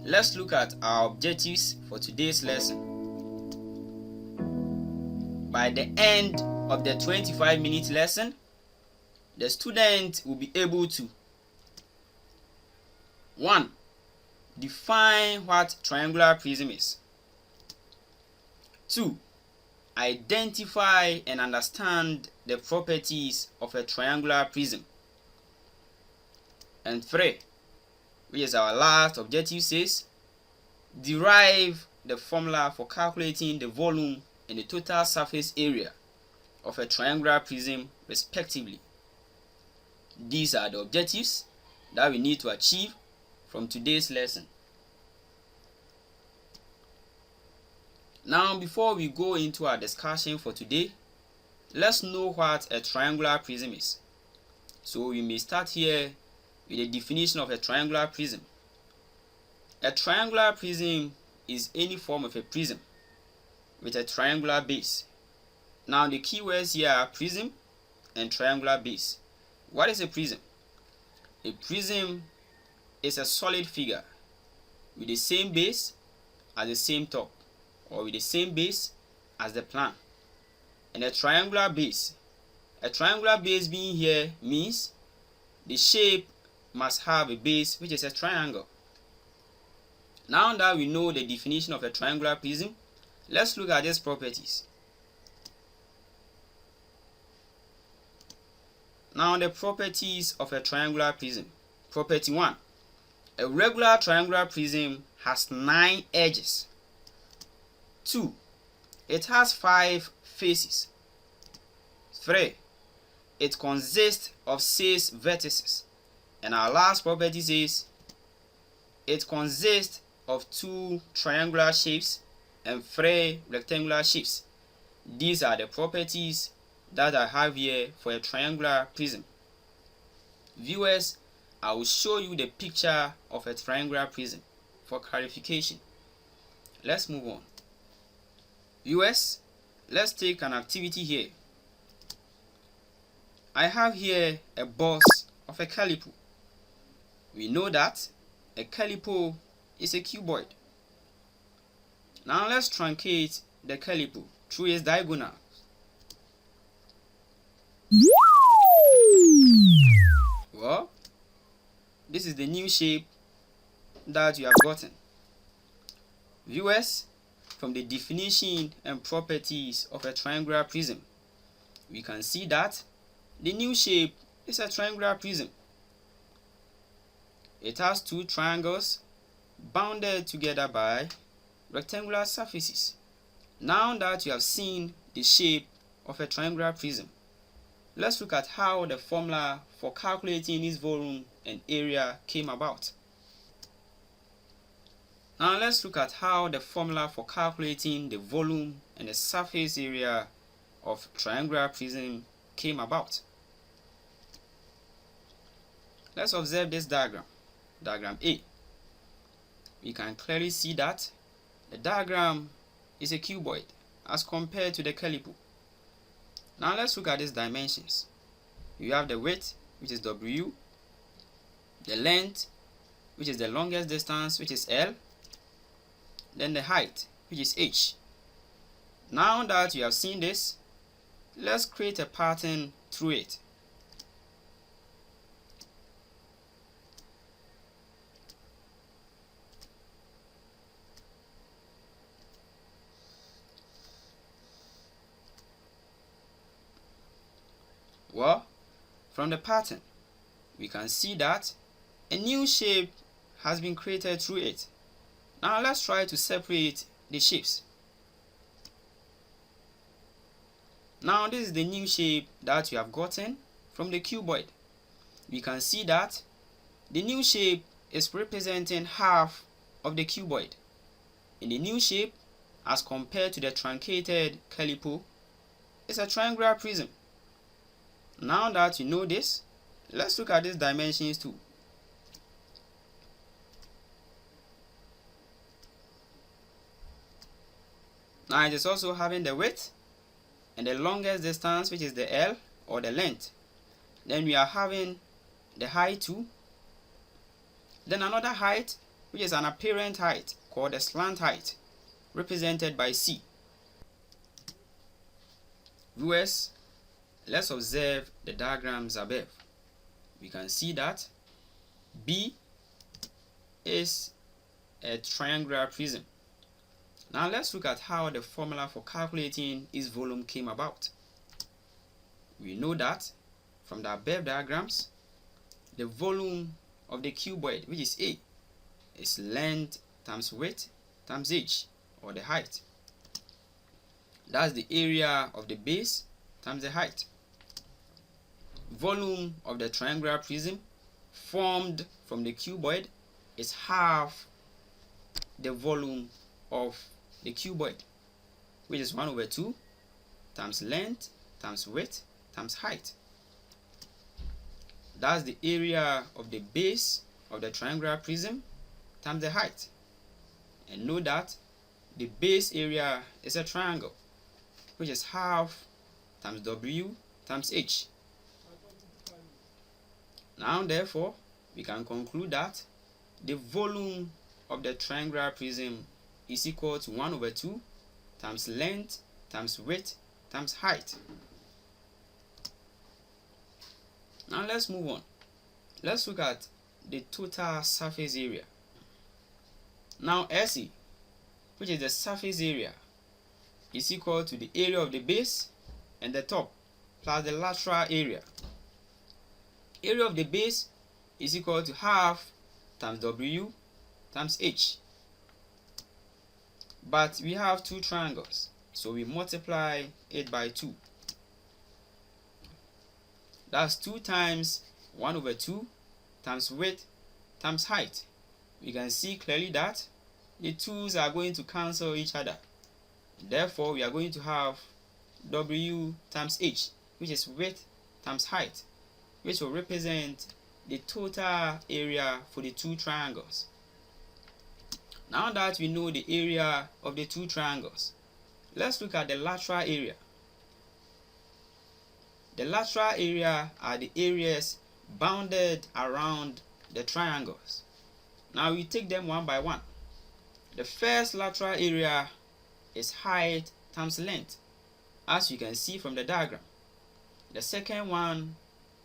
Let's look at our objectives for today's lesson. By the end of the 25-minute lesson, the student will be able to 1. Define what triangular prism is. 2. Identify and understand the properties of a triangular prism. And 3, which is our last objective, says derive the formula for calculating the volume and the total surface area of a triangular prism respectively. These are the objectives that we need to achieve from today's lesson. Now, before we go into our discussion for today, let's know what a triangular prism is. So we may start here with the definition of a triangular prism. A triangular prism is any form of a prism with a triangular base. Now the key words here are prism and triangular base. What is a prism? A prism is a solid figure with the same base as the same top, or with the same base as the plan. And a triangular base being here means the shape must have a base which is a triangle. Now that we know the definition of a triangular prism, let's look at its properties. Now the properties of a triangular prism. Property 1. A regular triangular prism has 9 edges. 2. It has 5 faces. 3. It consists of 6 vertices. And our last property says it consists of 2 triangular shapes and 3 rectangular shapes. These are the properties that I have here for a triangular prism. Viewers, I will show you the picture of a triangular prism for clarification. Let's move on. Viewers, let's take an activity here. I have here a box of a calipo. We know that a calipo is a cuboid. Now let's truncate the calipo through its diagonal. Well, this is the new shape that you have gotten. Viewers, from the definition and properties of a triangular prism, we can see that the new shape is a triangular prism. It has 2 triangles bounded together by rectangular surfaces. Now that you have seen the shape of a triangular prism, let's look at how the formula for calculating its volume and area came about. Now let's look at how the formula for calculating the volume and the surface area of triangular prism came about. Let's observe this diagram. Diagram A. We can clearly see that the diagram is a cuboid as compared to the calipo. Now let's look at its dimensions. You have the width, which is W, the length, which is the longest distance, which is L, then the height, which is H. Now that you have seen this, let's create a pattern through it. Well, from the pattern, we can see that a new shape has been created through it. Now let's try to separate the shapes. Now this is the new shape that we have gotten from the cuboid. We can see that the new shape is representing half of the cuboid. In the new shape, as compared to the truncated calipo, is a triangular prism. Now that you know this, let's look at these dimensions too. Now it is also having the width and the longest distance, which is the L or the length. Then we are having the height too. Then another height, which is an apparent height called the slant height, represented by C. Viewers, let's observe the diagrams above. We can see that B is a triangular prism. Now let's look at how the formula for calculating its volume came about. We know that from the above diagrams, the volume of the cuboid, which is A, is length times width times h, or the height. That's the area of the base times the height. Volume of the triangular prism formed from the cuboid is half the volume of the cuboid, which is 1/2 times length times width times height. That's the area of the base of the triangular prism times the height. And know that the base area is a triangle, which is half times W times H. Now therefore, we can conclude that the volume of the triangular prism is equal to 1/2 times length times width times height. Now let's move on. Let's look at the total surface area. Now SE, which is the surface area, is equal to the area of the base and the top plus the lateral area. Area of the base is equal to half times W times H. But we have two triangles, so we multiply it by 2. That's 2 times 1/2 times width times height. We can see clearly that the 2's are going to cancel each other. Therefore, we are going to have W times H, which is width times height, which will represent the total area for the two triangles. Now that we know the area of the two triangles, let's look at the lateral area. The lateral area are the areas bounded around the triangles. Now we take them one by one. The first lateral area is height times length, as you can see from the diagram. The second one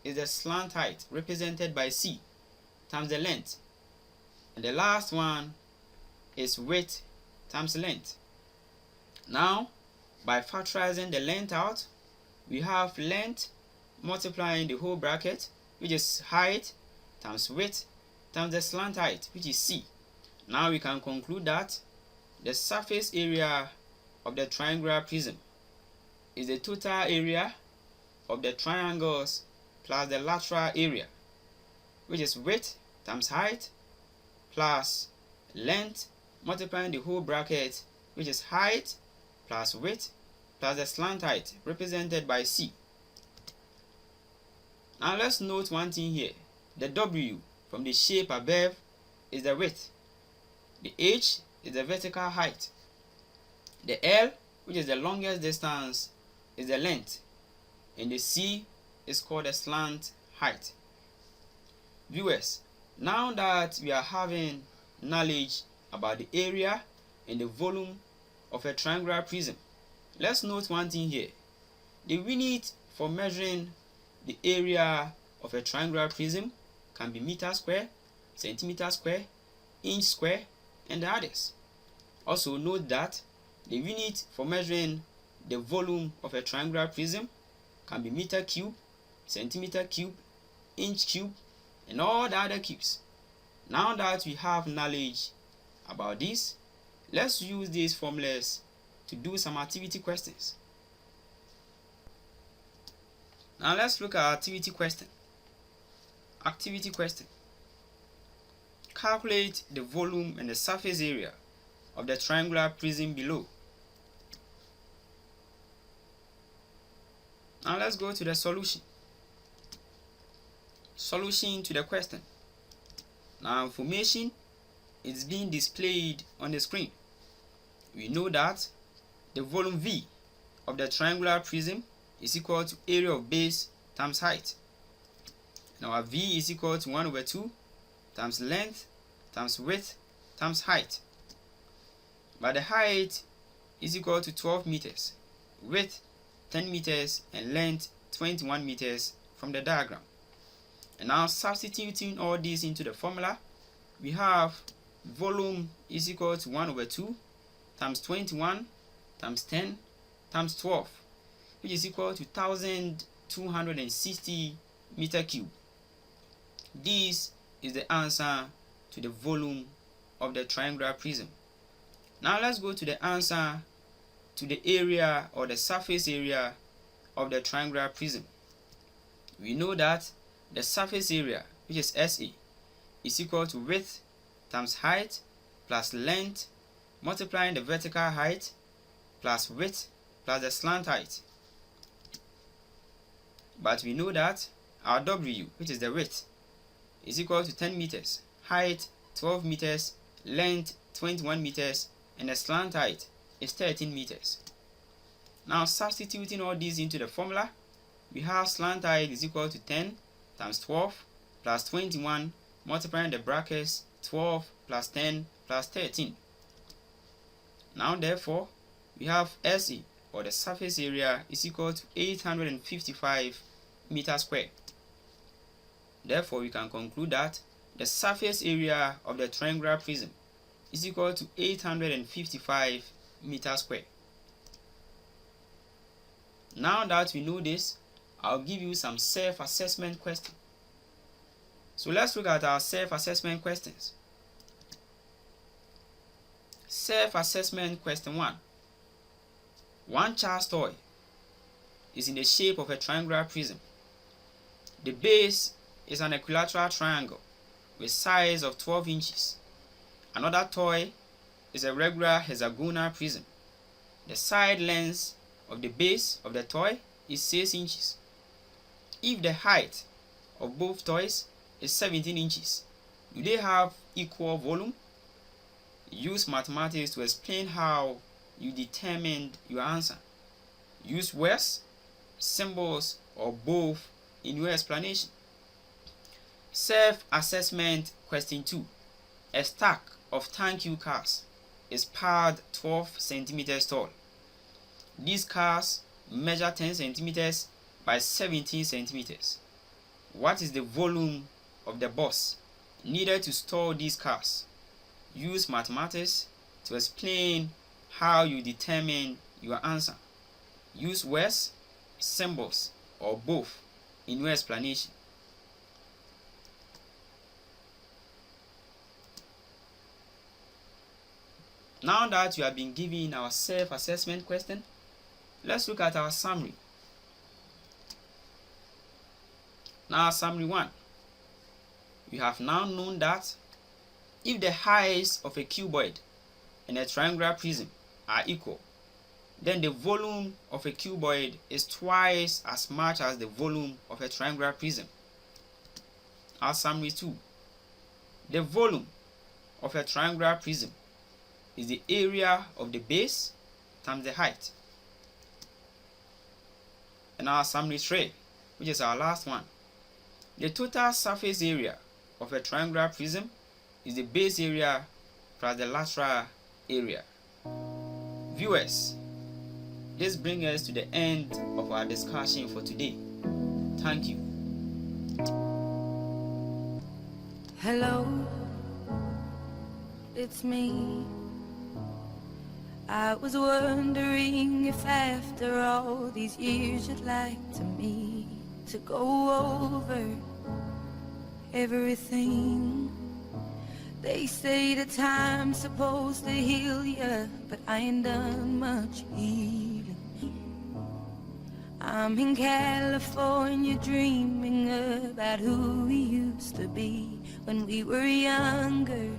is the slant height, represented by C, times the length. And the last one is width times length. Now, by factorizing the length out, we have length multiplying the whole bracket, which is height times width times the slant height, which is C. Now we can conclude that the surface area of the triangular prism is the total area of the triangles plus the lateral area, which is width times height plus length multiplying the whole bracket, which is height plus width plus the slant height, represented by C. Now let's note one thing here. The W from the shape above is the width. The H is the vertical height. The L, which is the longest distance, is the length. And the C is called the slant height. Viewers, now that we are having knowledge about the area and the volume of a triangular prism, let's note one thing here. The unit for measuring the area of a triangular prism can be meter square, centimeter square, inch square, and the others. Also note that the unit for measuring the volume of a triangular prism can be meter cube, centimeter cube, inch cube, and all the other cubes. Now that we have knowledge about this, let's use these formulas to do some activity questions. Now let's look at activity question. Activity question. Calculate the volume and the surface area of the triangular prism below. Now let's go to the solution. Solution to the question. Now information is being displayed on the screen. We know that the volume V of the triangular prism is equal to area of base times height. Now our V is equal to 1/2 times length times width times height. But the height is equal to 12 meters, width 10 meters, and length 21 meters from the diagram. And now substituting all these into the formula, we have volume is equal to 1 over 2 times 21 times 10 times 12, which is equal to 1260 meter cube. This is the answer to the volume of the triangular prism. Now let's go to the answer to the area or the surface area of the triangular prism. We know that the surface area, which is SA, is equal to width times height plus length multiplying the vertical height plus width plus the slant height. But we know that our W, which is the width, is equal to 10 meters, height 12 meters, length 21 meters, and the slant height is 13 meters. Now substituting all these into the formula, we have slant height is equal to 10 times 12 plus 21 multiplying the brackets 12 plus 10 plus 13. Now therefore, we have SA, or the surface area, is equal to 855 meters squared. Therefore, we can conclude that the surface area of the triangular prism is equal to 855 meters squared. Now that we know this, I'll give you some self-assessment questions. So let's look at our self-assessment questions. Self-assessment question 1. One child's toy is in the shape of a triangular prism. The base is an equilateral triangle with size of 12 inches. Another toy is a regular hexagonal prism. The side length of the base of the toy is 6 inches. If the height of both toys is 17 inches, do they have equal volume? Use mathematics to explain how you determined your answer. Use words, symbols, or both in your explanation. Self-assessment question 2. A stack of thank you cards is piled 12 centimeters tall. These cards measure 10 centimeters by 17 centimeters. What is the volume of the box needed to store these cards? Use mathematics to explain how you determine your answer. Use words, symbols, or both in your explanation. Now that you have been given our self-assessment question, let's look at our summary. Now, summary 1. We have now known that if the heights of a cuboid and a triangular prism are equal, then the volume of a cuboid is twice as much as the volume of a triangular prism. Our summary 2. The volume of a triangular prism is the area of the base times the height. And our summary 3, which is our last one. The total surface area of a triangular prism is the base area plus the lateral area. Viewers, this brings us to the end of our discussion for today. Thank you. Hello, it's me. I was wondering if after all these years you'd like me to go over everything. They say the time's supposed to heal ya, but I ain't done much healing. I'm in California dreaming about who we used to be when we were younger.